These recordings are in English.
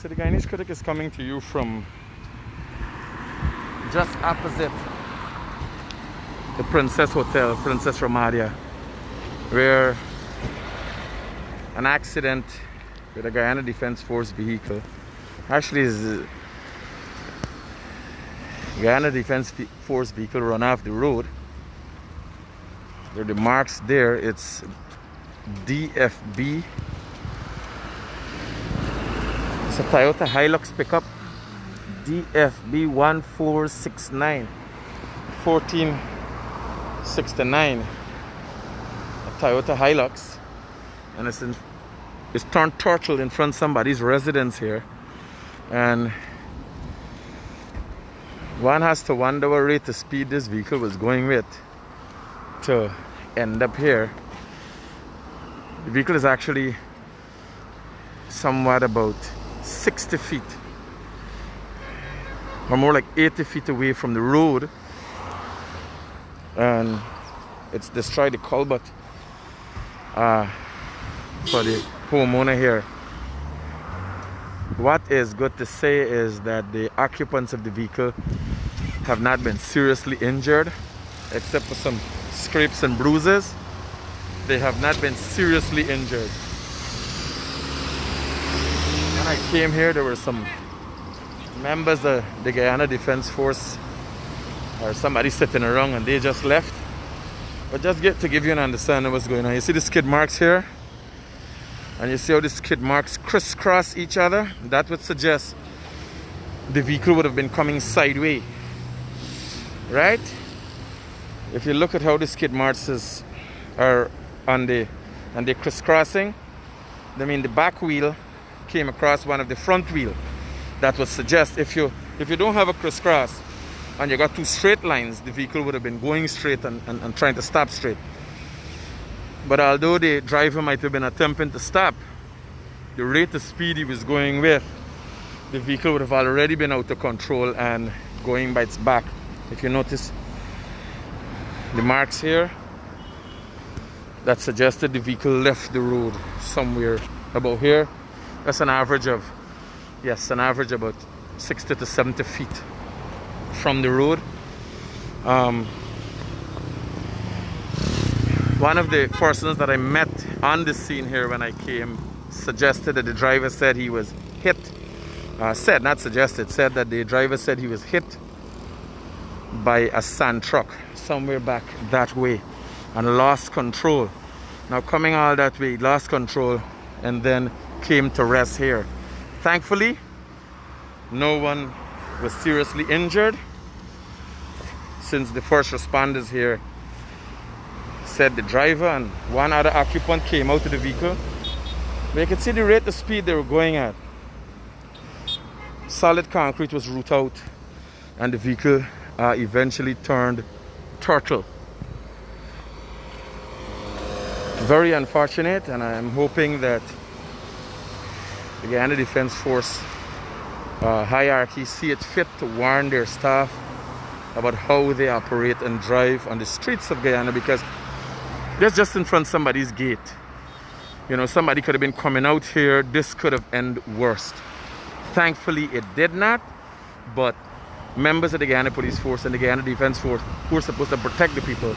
So the Guyanese Critic is coming to you from just opposite the Princess Hotel, Princess Ramadia, where an accident with a Guyana Defense Force vehicle actually is Guyana Defense Force vehicle run off the road. There are the marks there. It's DFB. It's a Toyota Hilux pickup. DFB 1469 1469. A Toyota Hilux, and it's turned turtle in front of somebody's residence here, and one has to wonder what rate of speed this vehicle was going with to end up here. The vehicle is actually somewhat about 60 feet or more like 80 feet away from the road, and it's destroyed the culvert for the homeowner here. What is good to say is that the occupants of the vehicle have not been seriously injured, except for some scrapes and bruises. They have not been seriously injured. When I came here, there were some members of the Guyana Defense Force or somebody sitting around, and they just left. But just to give you an understanding of what's going on. You see the skid marks here? And you see how the skid marks crisscross each other? That would suggest the vehicle would have been coming sideways, right? If you look at how the skid marks are on the crisscrossing, I mean the back wheel came across one of the front wheel. That would suggest if you don't have a crisscross and you got two straight lines, the vehicle would have been going straight and trying to stop straight. But although the driver might have been attempting to stop, the rate of speed he was going with, the vehicle would have already been out of control and going by its back. If you notice the marks here, that suggested the vehicle left the road somewhere about here. That's an average of, yes, an average about 60 to 70 feet from the road. One of the persons that I met on the scene here when I came suggested that the driver said he was hit. Said that the driver said he was hit by a sand truck somewhere back that way and lost control. Now coming all that way, lost control and then came to rest here. Thankfully, no one was seriously injured, since the first responders here said the driver and one other occupant came out of the vehicle. But you can see the rate of speed they were going at. Solid concrete was rooted out and the vehicle eventually turned turtle. Very unfortunate, and I'm hoping that the Guyana Defense Force hierarchy see it fit to warn their staff about how they operate and drive on the streets of Guyana, because that's just in front of somebody's gate. You know, somebody could have been coming out here. This could have ended worst. Thankfully, it did not. But members of the Guyana Police Force and the Guyana Defense Force, who are supposed to protect the people,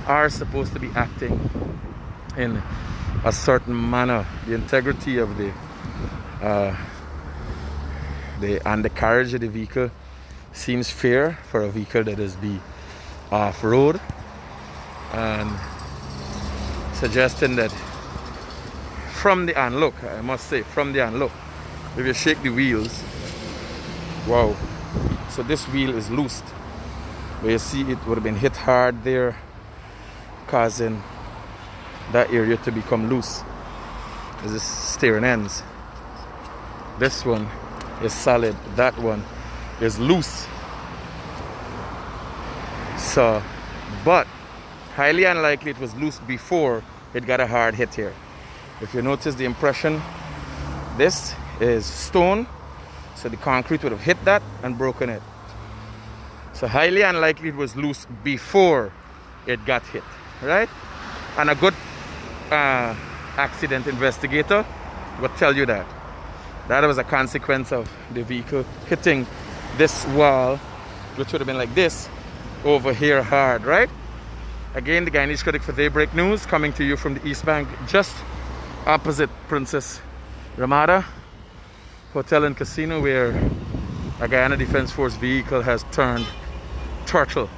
are supposed to be acting in a certain manner. The integrity of the carriage of the vehicle seems fair for a vehicle that is off-road, and suggesting that from the onlook, I must say, from the onlook, if you shake the wheels, wow, so this wheel is loosed, but you see it would have been hit hard there, causing that area to become loose. This is steering ends. This one is solid, that one is loose. So, but highly unlikely it was loose before it got a hard hit here. If you notice the impression, this is stone, so the concrete would have hit that and broken it. So highly unlikely it was loose before it got hit, right? And a good accident investigator will tell you that. That was a consequence of the vehicle hitting this wall, which would have been like this, over here hard, right? Again, the Guyanese critic for Daybreak News, coming to you from the East Bank, just opposite Princess Ramada Hotel and Casino, where a Guyana Defense Force vehicle has turned turtle.